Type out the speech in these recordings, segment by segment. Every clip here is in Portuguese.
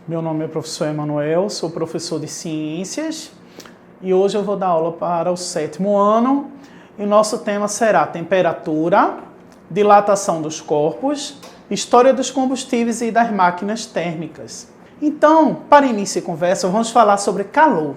Meu nome é professor Emanuel, sou professor de ciências e hoje eu vou dar aula para o 7º ano e o nosso tema será temperatura, dilatação dos corpos, história dos combustíveis e das máquinas térmicas. Então, para início de conversa, vamos falar sobre calor.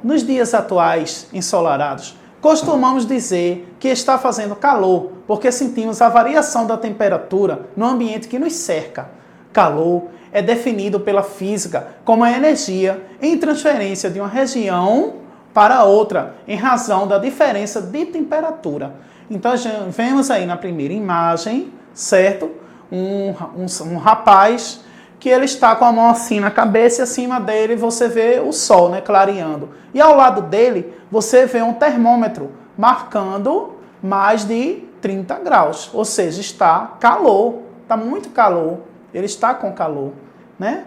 Nos dias atuais, ensolarados, costumamos dizer que está fazendo calor porque sentimos a variação da temperatura no ambiente que nos cerca. Calor é definido pela física como a energia em transferência de uma região para outra em razão da diferença de temperatura. Então, vemos aí na primeira imagem, certo? Um rapaz que ele está com a mão assim na cabeça e acima dele você vê o sol, né, clareando. E ao lado dele você vê um termômetro marcando mais de 30 graus, ou seja, está calor, está muito calor, ele está com calor, né?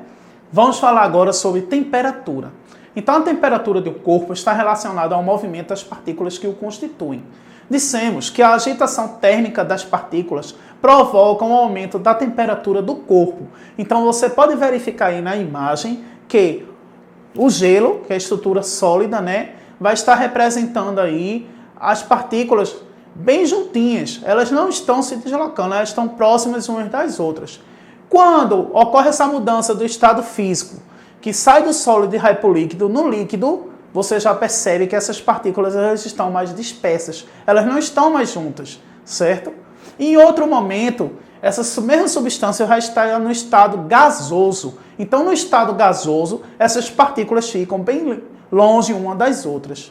Vamos falar agora sobre temperatura. Então a temperatura do corpo está relacionada ao movimento das partículas que o constituem. Dissemos que a agitação térmica das partículas provoca um aumento da temperatura do corpo. Então você pode verificar aí na imagem que o gelo, que é a estrutura sólida, né, vai estar representando aí as partículas bem juntinhas. Elas não estão se deslocando, elas estão próximas umas das outras. Quando ocorre essa mudança do estado físico, que sai do sólido e vai para o líquido, no líquido, você já percebe que essas partículas elas estão mais dispersas, elas não estão mais juntas, certo? E em outro momento, essa mesma substância vai estar no estado gasoso. Então, no estado gasoso, essas partículas ficam bem longe uma das outras.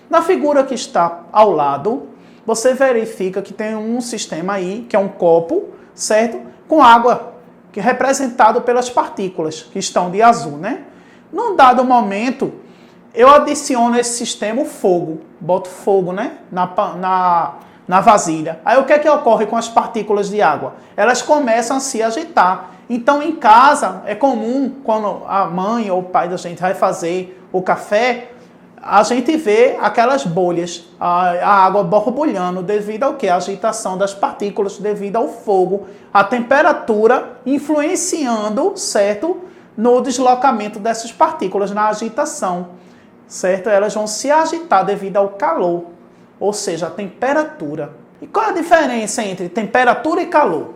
Na figura que está ao lado, você verifica que tem um sistema aí, que é um copo, certo? Com água, que é representado pelas partículas, que estão de azul, né? Num dado momento, eu adiciono esse sistema o fogo, boto fogo, né, na vasilha. Aí o que é que ocorre com as partículas de água? Elas começam a se agitar. Então em casa é comum, quando a mãe ou o pai da gente vai fazer o café, a gente vê aquelas bolhas, a água borbulhando devido ao quê? A agitação das partículas devido ao fogo, a temperatura influenciando, certo, no deslocamento dessas partículas, na agitação, certo? Elas vão se agitar devido ao calor, ou seja, a temperatura. E qual é a diferença entre temperatura e calor?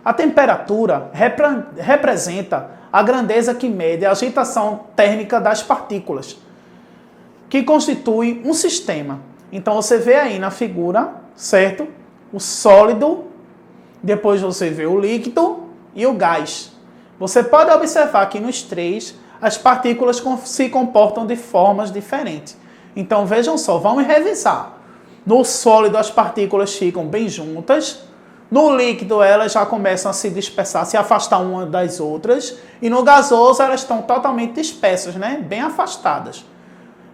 A temperatura representa a grandeza que mede a agitação térmica das partículas, que constitui um sistema. Então você vê aí na figura, certo? O sólido, depois você vê o líquido e o gás. Você pode observar que nos três as partículas se comportam de formas diferentes. Então vejam só, vamos revisar. No sólido as partículas ficam bem juntas, no líquido elas já começam a se dispersar, se afastar uma das outras, e no gasoso elas estão totalmente dispersas, né? Bem afastadas.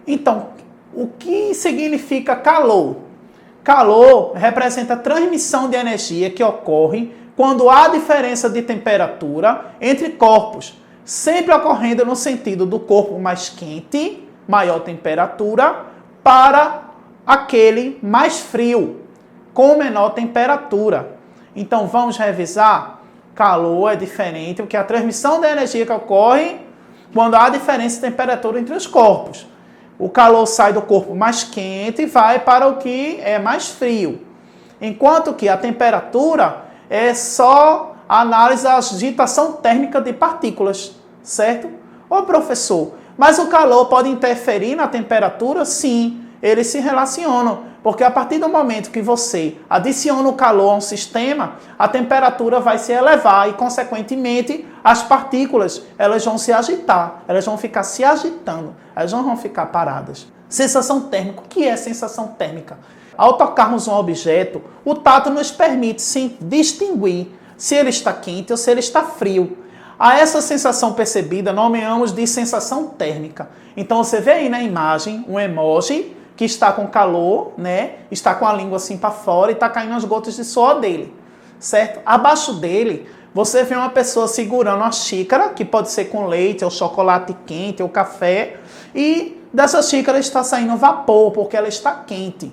Então, o que significa calor? Calor representa a transmissão de energia que ocorre quando há diferença de temperatura entre corpos, sempre ocorrendo no sentido do corpo mais quente, maior temperatura, para aquele mais frio, com menor temperatura. Então, vamos revisar? Calor é diferente, porque a transmissão da energia que ocorre quando há diferença de temperatura entre os corpos. O calor sai do corpo mais quente e vai para o que é mais frio. Enquanto que a temperatura é só a análise da agitação térmica de partículas, certo? Ô professor, mas o calor pode interferir na temperatura? Sim, eles se relacionam. Porque a partir do momento que você adiciona o calor a um sistema, a temperatura vai se elevar e, consequentemente, as partículas elas vão se agitar, elas vão ficar se agitando, elas não vão ficar paradas. Sensação térmica. O que é sensação térmica? Ao tocarmos um objeto, o tato nos permite sim distinguir se ele está quente ou se ele está frio. A essa sensação percebida nomeamos de sensação térmica. Então você vê aí na imagem um emoji que está com calor, né? Está com a língua assim para fora e está caindo as gotas de suor dele, certo? Abaixo dele, você vê uma pessoa segurando uma xícara, que pode ser com leite, ou chocolate quente, ou café, e dessa xícara está saindo vapor, porque ela está quente.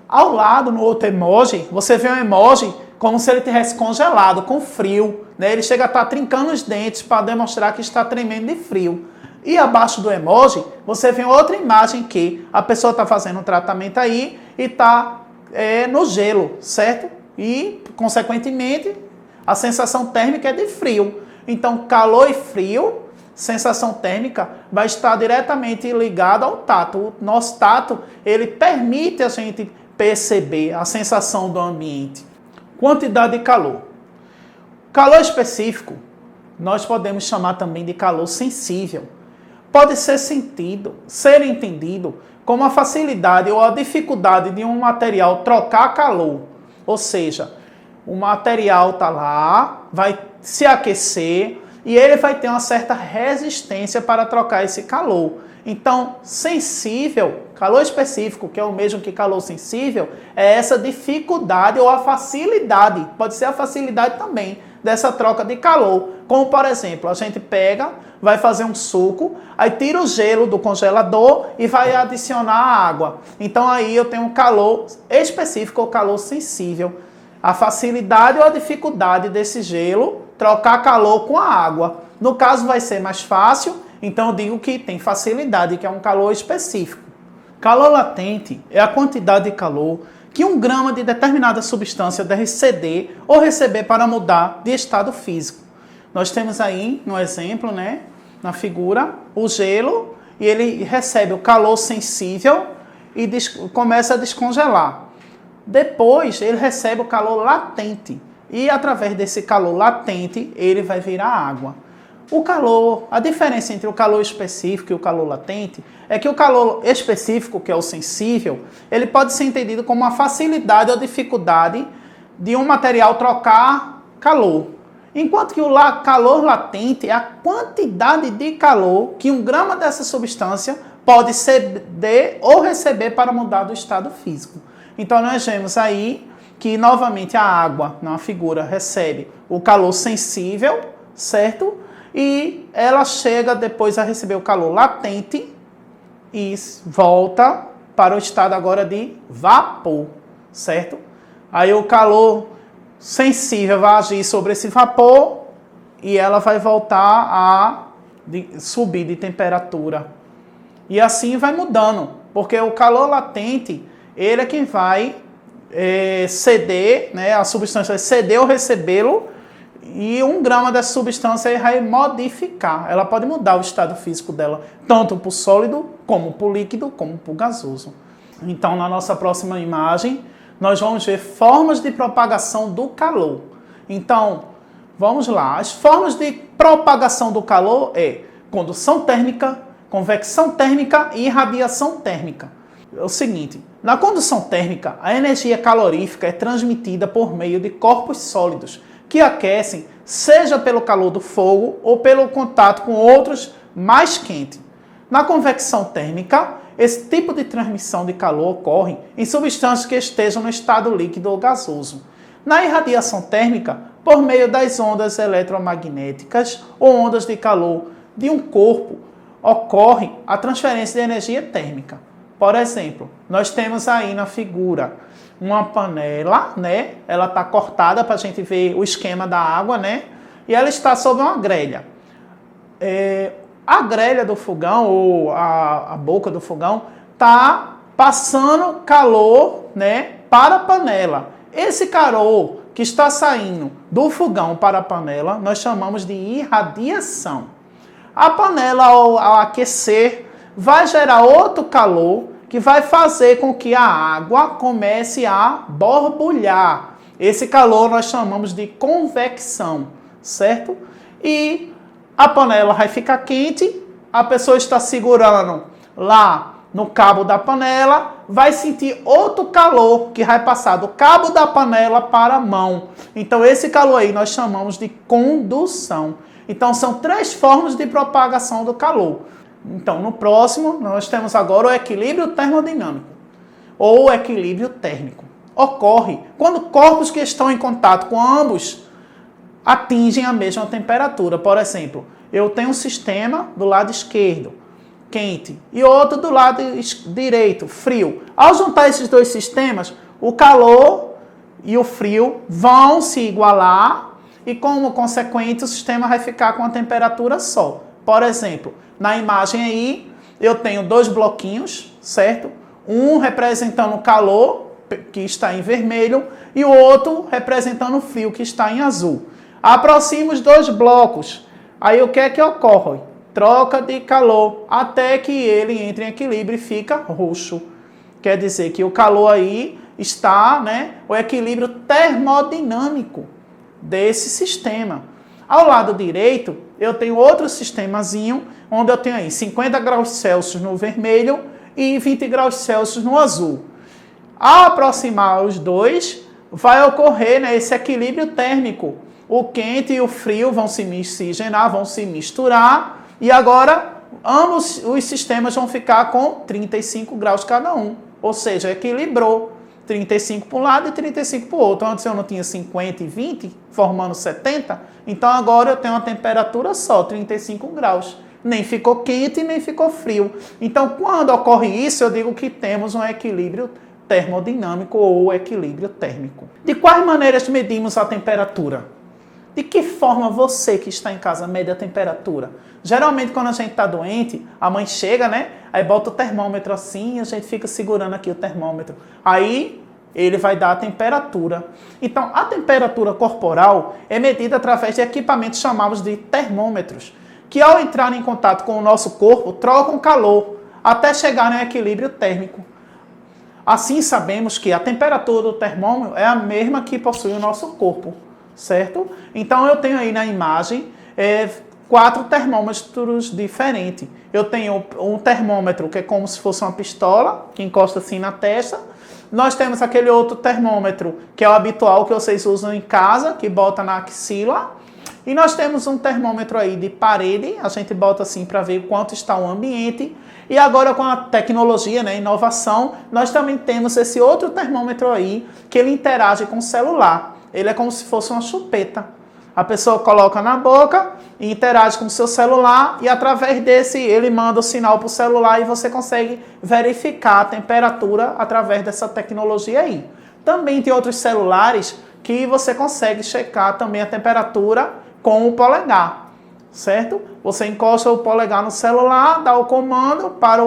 Ao lado, no outro emoji, você vê um emoji como se ele tivesse congelado, com frio, né? Ele chega a estar trincando os dentes para demonstrar que está tremendo de frio. E abaixo do emoji, você vê outra imagem que a pessoa está fazendo um tratamento aí e está no gelo, certo? E, consequentemente, a sensação térmica é de frio. Então, calor e frio, sensação térmica, vai estar diretamente ligada ao tato. O nosso tato, ele permite a gente perceber a sensação do ambiente. Quantidade de calor. Calor específico, nós podemos chamar também de calor sensível. Pode ser entendido como a facilidade ou a dificuldade de um material trocar calor. Ou seja, o material está lá, vai se aquecer e ele vai ter uma certa resistência para trocar esse calor. Então, sensível, calor específico, que é o mesmo que calor sensível, é essa dificuldade ou a facilidade, pode ser a facilidade também, dessa troca de calor. Como, por exemplo, a gente pega, vai fazer um suco, aí tira o gelo do congelador e vai adicionar a água. Então, aí eu tenho um calor específico ou calor sensível. A facilidade ou a dificuldade desse gelo trocar calor com a água. No caso, vai ser mais fácil, então eu digo que tem facilidade, que é um calor específico. Calor latente é a quantidade de calor que 1 grama de determinada substância deve ceder ou receber para mudar de estado físico. Nós temos aí, no exemplo, né, na figura, o gelo, e ele recebe o calor sensível e começa a descongelar. Depois, ele recebe o calor latente, e através desse calor latente, ele vai virar água. A diferença entre o calor específico e o calor latente é que o calor específico, que é o sensível, ele pode ser entendido como uma facilidade ou dificuldade de um material trocar calor. Enquanto que o calor latente é a quantidade de calor que 1 grama dessa substância pode ceder ou receber para mudar do estado físico. Então nós vemos aí que novamente a água, na figura, recebe o calor sensível, certo? E ela chega depois a receber o calor latente e volta para o estado agora de vapor, certo? Aí o calor sensível vai agir sobre esse vapor e ela vai voltar a subir de temperatura. E assim vai mudando, porque o calor latente, ele é quem vai ceder, né? A substância vai ceder ou recebê-lo, e 1 grama dessa substância vai modificar. Ela pode mudar o estado físico dela, tanto para o sólido, como para o líquido, como para o gasoso. Então, na nossa próxima imagem, nós vamos ver formas de propagação do calor. Então, vamos lá. As formas de propagação do calor é condução térmica, convecção térmica e irradiação térmica. É o seguinte, na condução térmica, a energia calorífica é transmitida por meio de corpos sólidos, que aquecem, seja pelo calor do fogo ou pelo contato com outros mais quentes. Na convecção térmica, esse tipo de transmissão de calor ocorre em substâncias que estejam no estado líquido ou gasoso. Na irradiação térmica, por meio das ondas eletromagnéticas ou ondas de calor de um corpo, ocorre a transferência de energia térmica. Por exemplo, nós temos aí na figura uma panela, né? Ela está cortada para a gente ver o esquema da água, né? E ela está sobre uma grelha. A grelha do fogão, ou a boca do fogão, está passando calor, né, para a panela. Esse calor que está saindo do fogão para a panela, nós chamamos de irradiação. A panela, ao aquecer, vai gerar outro calor que vai fazer com que a água comece a borbulhar. Esse calor nós chamamos de convecção, certo? E a panela vai ficar quente, a pessoa está segurando lá no cabo da panela, vai sentir outro calor que vai passar do cabo da panela para a mão. Então esse calor aí nós chamamos de condução. Então são 3 formas de propagação do calor. Então, no próximo, nós temos agora o equilíbrio termodinâmico, ou equilíbrio térmico. Ocorre quando corpos que estão em contato com ambos atingem a mesma temperatura. Por exemplo, eu tenho um sistema do lado esquerdo, quente, e outro do lado direito, frio. Ao juntar esses 2 sistemas, o calor e o frio vão se igualar e, como consequente, o sistema vai ficar com a temperatura só. Por exemplo, na imagem aí, eu tenho 2 bloquinhos, certo? Um representando o calor, que está em vermelho, e o outro representando o frio, que está em azul. Aproximo os 2 blocos. Aí o que é que ocorre? Troca de calor, até que ele entre em equilíbrio e fica roxo. Quer dizer que o calor aí está, né, o equilíbrio termodinâmico desse sistema. Ao lado direito, eu tenho outro sistemazinho, onde eu tenho aí 50 graus Celsius no vermelho e 20 graus Celsius no azul. Ao aproximar os dois, vai ocorrer, né, esse equilíbrio térmico. O quente e o frio vão se miscigenar, vão se misturar, e agora ambos os sistemas vão ficar com 35 graus cada um. Ou seja, equilibrou 35 para um lado e 35 para o outro. Antes eu não tinha 50 e 20, formando 70, então agora eu tenho uma temperatura só, 35 graus. Nem ficou quente, nem ficou frio. Então, quando ocorre isso, eu digo que temos um equilíbrio termodinâmico ou equilíbrio térmico. De quais maneiras medimos a temperatura? De que forma você que está em casa mede a temperatura? Geralmente, quando a gente está doente, a mãe chega, né? Aí bota o termômetro assim e a gente fica segurando aqui o termômetro. Aí ele vai dar a temperatura. Então, a temperatura corporal é medida através de equipamentos chamados de termômetros, que ao entrar em contato com o nosso corpo, trocam calor até chegar no equilíbrio térmico. Assim, sabemos que a temperatura do termômetro é a mesma que possui o nosso corpo, certo? Então, eu tenho aí na imagem 4 termômetros diferentes. Eu tenho um termômetro que é como se fosse uma pistola, que encosta assim na testa. Nós temos aquele outro termômetro, que é o habitual que vocês usam em casa, que bota na axila. E nós temos um termômetro aí de parede, a gente bota assim para ver quanto está o ambiente. E agora com a tecnologia, né, inovação, nós também temos esse outro termômetro aí, que ele interage com o celular. Ele é como se fosse uma chupeta. A pessoa coloca na boca e interage com o seu celular e através desse ele manda o sinal para o celular e você consegue verificar a temperatura através dessa tecnologia aí. Também tem outros celulares que você consegue checar também a temperatura com o polegar, certo? Você encosta o polegar no celular, dá o comando para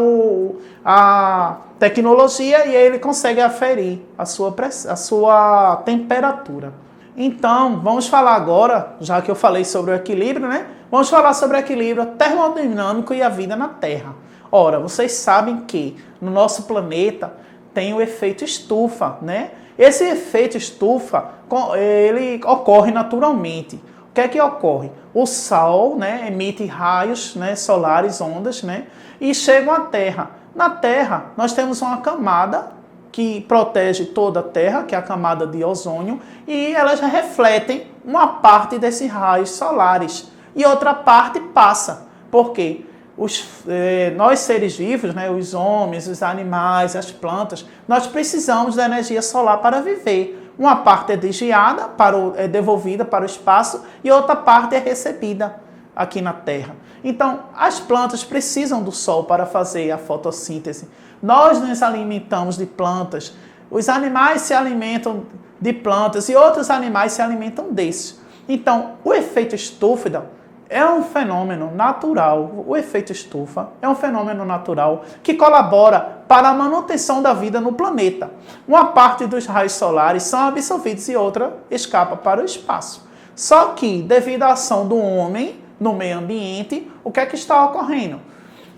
a tecnologia e ele consegue aferir a sua temperatura. Então, vamos falar agora, já que eu falei sobre o equilíbrio, né? Vamos falar sobre o equilíbrio termodinâmico e a vida na Terra. Ora, vocês sabem que no nosso planeta tem o efeito estufa, né? Esse efeito estufa, ele ocorre naturalmente. O que é que ocorre? O Sol, né, emite raios, né, solares, ondas, né, e chegam à Terra. Na Terra, nós temos uma camada que protege toda a Terra, que é a camada de ozônio, e elas refletem uma parte desses raios solares e outra parte passa. Por quê? Nós seres vivos, né, os homens, os animais, as plantas, nós precisamos da energia solar para viver. Uma parte é desviada, é devolvida para o espaço e outra parte é recebida aqui na Terra. Então, as plantas precisam do sol para fazer a fotossíntese. Nós nos alimentamos de plantas, os animais se alimentam de plantas e outros animais se alimentam desses. Então, o efeito estufa é um fenômeno natural. O efeito estufa é um fenômeno natural que colabora para a manutenção da vida no planeta. Uma parte dos raios solares são absorvidos e outra escapa para o espaço. Só que, devido à ação do homem no meio ambiente, o que é que está ocorrendo?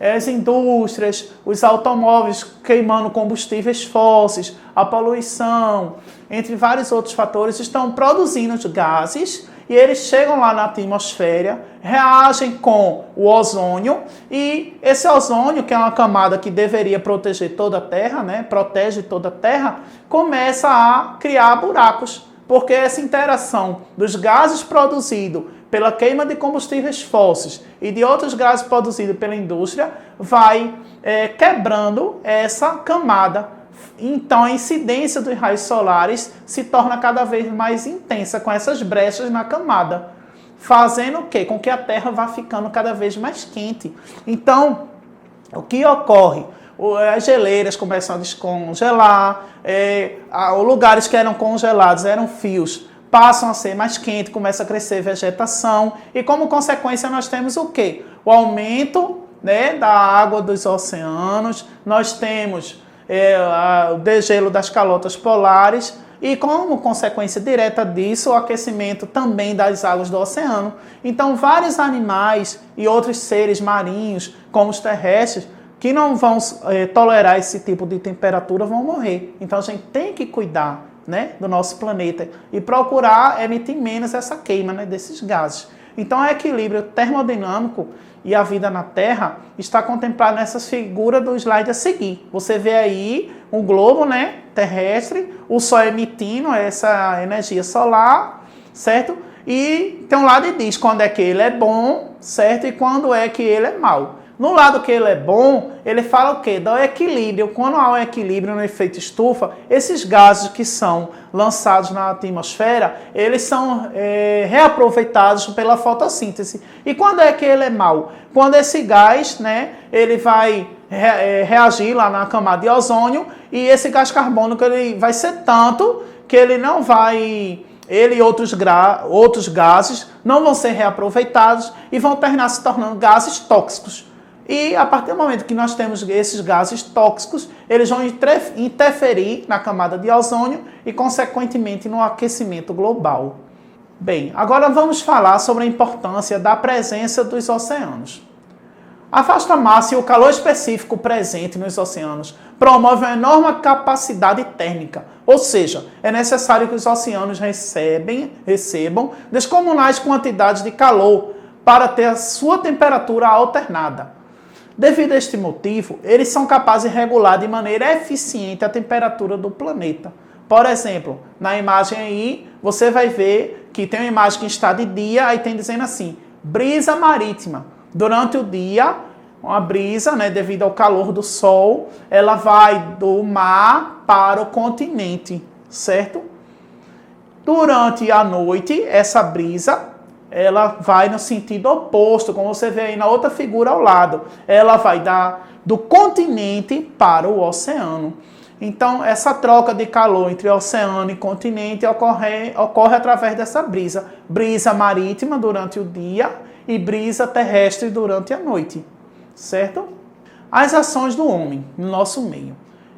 As indústrias, os automóveis queimando combustíveis fósseis, a poluição, entre vários outros fatores, estão produzindo os gases e eles chegam lá na atmosfera, reagem com o ozônio e esse ozônio, que é uma camada que deveria proteger toda a Terra, né, protege toda a Terra, começa a criar buracos, porque essa interação dos gases produzidos pela queima de combustíveis fósseis e de outros gases produzidos pela indústria vai quebrando essa camada. Então, a incidência dos raios solares se torna cada vez mais intensa com essas brechas na camada, fazendo o quê? Com que a Terra vá ficando cada vez mais quente. Então, o que ocorre? as geleiras começam a descongelar, lugares que eram congelados, eram fios, passam a ser mais quentes, começa a crescer vegetação e como consequência nós temos o quê? O aumento, né, da água dos oceanos, nós temos o degelo das calotas polares e como consequência direta disso, o aquecimento também das águas do oceano. Então vários animais e outros seres marinhos, como os terrestres, que não vão tolerar esse tipo de temperatura vão morrer. Então a gente tem que cuidar, né, do nosso planeta e procurar emitir menos essa queima, né, desses gases. Então o equilíbrio termodinâmico e a vida na Terra está contemplado nessa figura do slide a seguir. Você vê aí um globo, né, terrestre, o Sol emitindo essa energia solar, certo? E tem um lado que diz quando é que ele é bom, certo? E quando é que ele é mau. No lado que ele é bom, ele fala o quê? Do equilíbrio. Quando há um equilíbrio no efeito estufa, esses gases que são lançados na atmosfera, eles são reaproveitados pela fotossíntese. E quando é que ele é mau? Quando esse gás, né, ele vai reagir lá na camada de ozônio e esse gás carbônico ele vai ser tanto que ele não vai... Ele e outros gases não vão ser reaproveitados e vão terminar se tornando gases tóxicos. E a partir do momento que nós temos esses gases tóxicos, eles vão interferir na camada de ozônio e, consequentemente, no aquecimento global. Bem, agora vamos falar sobre a importância da presença dos oceanos. A vasta massa e o calor específico presente nos oceanos promove uma enorme capacidade térmica, ou seja, é necessário que os oceanos recebam descomunais quantidades de calor para ter a sua temperatura alternada. Devido a este motivo, eles são capazes de regular de maneira eficiente a temperatura do planeta. Por exemplo, na imagem aí, você vai ver que tem uma imagem que está de dia, aí tem dizendo assim, brisa marítima. Durante o dia, uma brisa, né, devido ao calor do sol, ela vai do mar para o continente, certo? Durante a noite, essa brisa ela vai no sentido oposto, como você vê aí na outra figura ao lado. Ela vai do continente para o oceano. Então, essa troca de calor entre oceano e continente ocorre através dessa brisa. Brisa marítima durante o dia e brisa terrestre durante a noite. Certo? As ações do homem no nosso meio.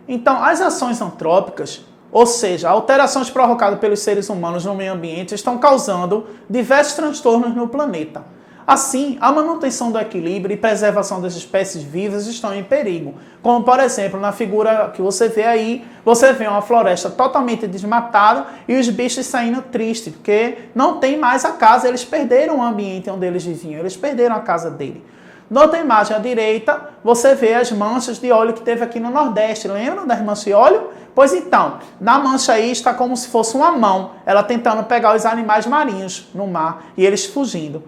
Então, as ações antrópicas, ou seja, alterações provocadas pelos seres humanos no meio ambiente, estão causando diversos transtornos no planeta. Assim, a manutenção do equilíbrio e preservação das espécies vivas estão em perigo. Como, por exemplo, na figura que você vê aí, você vê uma floresta totalmente desmatada e os bichos saindo tristes, porque não tem mais a casa, eles perderam o ambiente onde eles viviam, eles perderam a casa dele. Na outra imagem à direita, você vê as manchas de óleo que teve aqui no Nordeste. Lembram das manchas de óleo? Pois então, na mancha aí está como se fosse uma mão, ela tentando pegar os animais marinhos no mar e eles fugindo.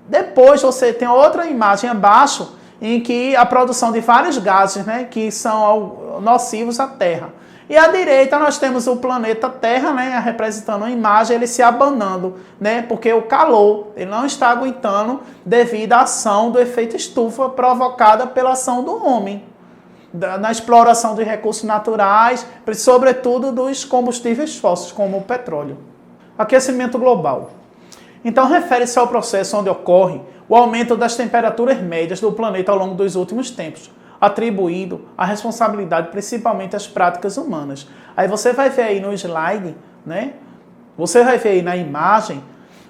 Depois você tem outra imagem abaixo, em que a produção de vários gases, né, que são nocivos à Terra. E à direita nós temos o planeta Terra, né, representando a imagem, ele se abanando, né, porque o calor ele não está aguentando devido à ação do efeito estufa provocada pela ação do homem, na exploração de recursos naturais, sobretudo dos combustíveis fósseis, como o petróleo. Aquecimento global. Então, refere-se ao processo onde ocorre o aumento das temperaturas médias do planeta ao longo dos últimos tempos, atribuído à responsabilidade principalmente às práticas humanas. Aí você vai ver aí no slide, né? Você vai ver aí na imagem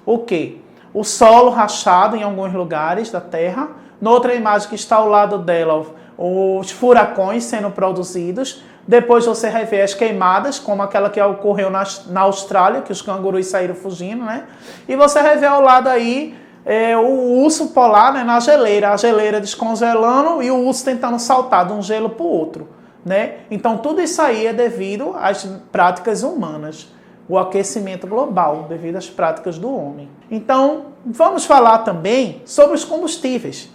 o quê? O solo rachado em alguns lugares da Terra. Noutra imagem que está ao lado dela, os furacões sendo produzidos. Depois você vai ver as queimadas, como aquela que ocorreu na Austrália, que os cangurus saíram fugindo, né? E você vai ver ao lado aí o urso polar, né, na geleira, a geleira descongelando e o urso tentando saltar de um gelo para o outro, né? Então tudo isso aí é devido às práticas humanas, o aquecimento global, devido às práticas do homem. Então vamos falar também sobre os combustíveis.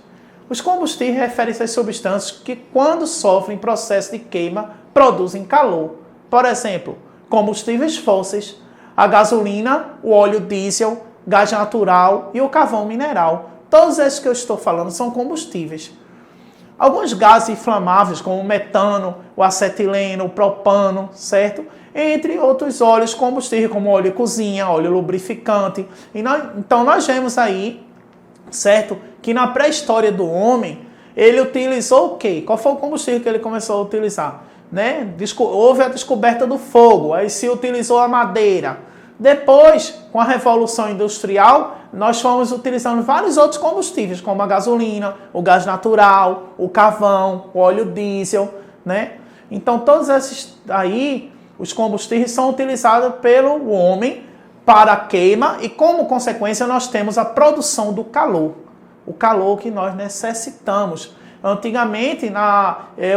Os combustíveis referem-se às substâncias que, quando sofrem processo de queima, produzem calor. Por exemplo, combustíveis fósseis, a gasolina, o óleo diesel, gás natural e o carvão mineral. Todos esses que eu estou falando são combustíveis. alguns gases inflamáveis, como o metano, o acetileno, o propano, certo? Entre outros óleos combustíveis, como óleo de cozinha, óleo lubrificante. Então nós vemos aí, certo? Que na pré-história do homem, ele utilizou o quê? Qual foi o combustível que ele começou a utilizar? Né? Houve a descoberta do fogo, aí se utilizou a madeira. Depois, com a Revolução Industrial, nós fomos utilizando vários outros combustíveis, como a gasolina, o gás natural, o carvão, o óleo diesel, né? Então, todos esses aí, os combustíveis são utilizados pelo homem para a queima e, como consequência, nós temos a produção do calor. O calor que nós necessitamos. Antigamente,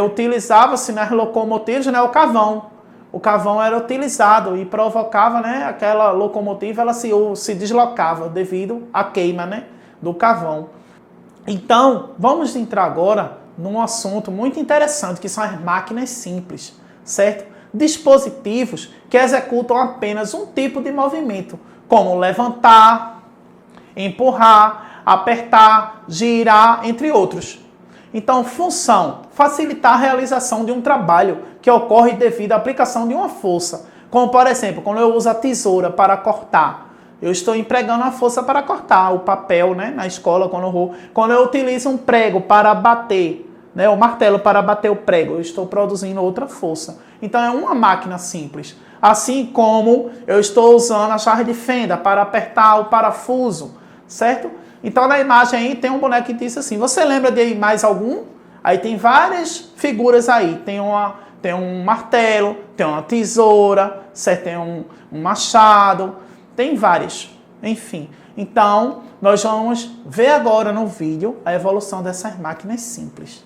utilizava-se nas locomotivas, né, o carvão. O carvão era utilizado e provocava, né, aquela locomotiva, ela se deslocava devido à queima, né, do carvão. Então, vamos entrar agora num assunto muito interessante, que são as máquinas simples, certo? Dispositivos que executam apenas um tipo de movimento, como levantar, empurrar, apertar, girar, entre outros. Então, função: facilitar a realização de um trabalho que ocorre devido à aplicação de uma força. Como, por exemplo, quando eu uso a tesoura para cortar, eu estou empregando a força para cortar o papel, né, na escola, quando eu utilizo um prego para bater, né, o martelo para bater o prego, eu estou produzindo outra força. Então, é uma máquina simples. Assim como eu estou usando a chave de fenda para apertar o parafuso, certo? Então, na imagem aí tem um boneco que diz assim, você lembra de mais algum? Aí tem várias figuras aí, tem um martelo, tem uma tesoura, certo? Tem um machado, tem várias, enfim. Então, nós vamos ver agora no vídeo a evolução dessas máquinas simples.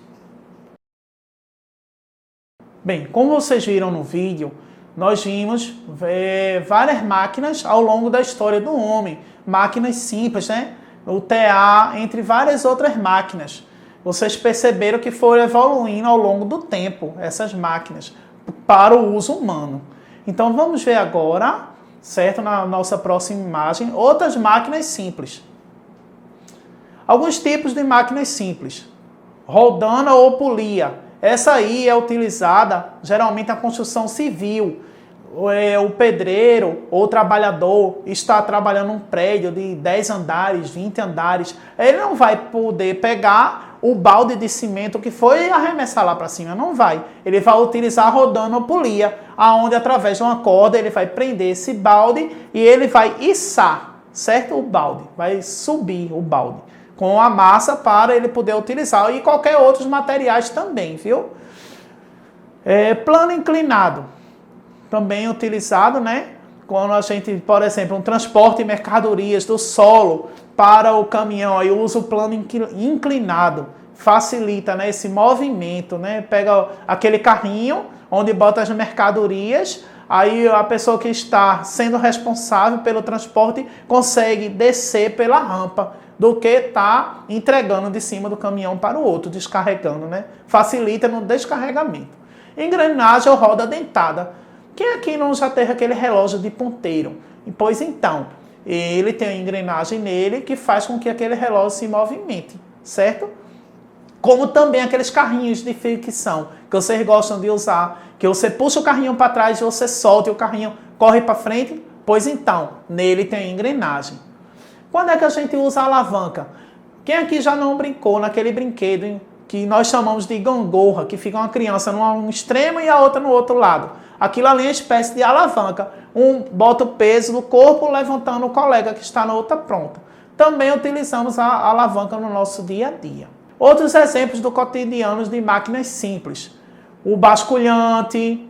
Bem, como vocês viram no vídeo, nós vimos várias máquinas ao longo da história do homem. Máquinas simples, né? O TA, entre várias outras máquinas. Vocês perceberam que foram evoluindo ao longo do tempo, essas máquinas, para o uso humano. Então vamos ver agora, certo, na nossa próxima imagem, outras máquinas simples. Alguns tipos de máquinas simples. Roldana ou polia. Essa aí é utilizada geralmente na construção civil. O pedreiro ou o trabalhador está trabalhando um prédio de 10 andares, 20 andares. Ele não vai poder pegar o balde de cimento que foi arremessar lá para cima. Não vai. Ele vai utilizar a rodana ou polia, aonde através de uma corda ele vai prender esse balde e ele vai içar, certo? O balde. Vai subir o balde com a massa para ele poder utilizar. E qualquer outros materiais também, viu? Plano inclinado. Também utilizado, né? Quando a gente, por exemplo, um transporte de mercadorias do solo para o caminhão, aí usa o plano inclinado, facilita, né, esse movimento, né? Pega aquele carrinho onde bota as mercadorias, aí a pessoa que está sendo responsável pelo transporte consegue descer pela rampa do que está entregando de cima do caminhão para o outro, descarregando, né? Facilita no descarregamento. Engrenagem ou roda dentada. Quem aqui não já teve aquele relógio de ponteiro? Pois então, ele tem uma engrenagem nele que faz com que aquele relógio se movimente, certo? Como também aqueles carrinhos de fricção que vocês gostam de usar, que você puxa o carrinho para trás e você solta e o carrinho corre para frente. Pois então, nele tem engrenagem. Quando é que a gente usa a alavanca? Quem aqui já não brincou naquele brinquedo que nós chamamos de gangorra, que fica uma criança num extremo e a outra no outro lado? Aquilo ali é uma espécie de alavanca. Um bota o peso do corpo levantando o colega que está na outra ponta. Também utilizamos a alavanca no nosso dia a dia. Outros exemplos do cotidiano de máquinas simples. O basculhante,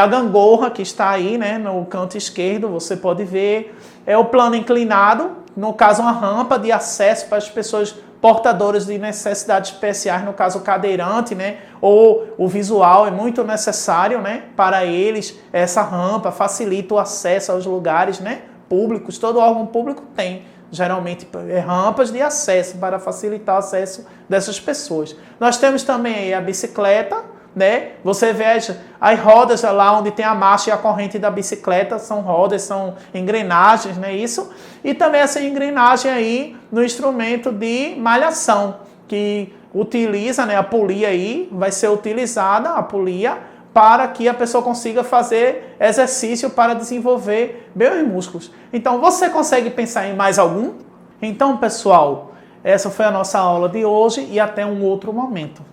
a gangorra que está aí, né, no canto esquerdo, você pode ver. O plano inclinado, no caso uma rampa de acesso para as pessoas portadoras de necessidades especiais, no caso o cadeirante, né, ou o visual é muito necessário, né, para eles. Essa rampa facilita o acesso aos lugares, né, públicos. Todo órgão público tem, geralmente, rampas de acesso para facilitar o acesso dessas pessoas. Nós temos também a bicicleta, né? Você vê as rodas lá onde tem a marcha e a corrente da bicicleta, são rodas, são engrenagens, né? Isso. E também essa engrenagem aí no instrumento de malhação, que utiliza, né, a polia aí, vai ser utilizada a polia para que a pessoa consiga fazer exercício para desenvolver bem os músculos. Então, você consegue pensar em mais algum? Então, pessoal, essa foi a nossa aula de hoje e até um outro momento.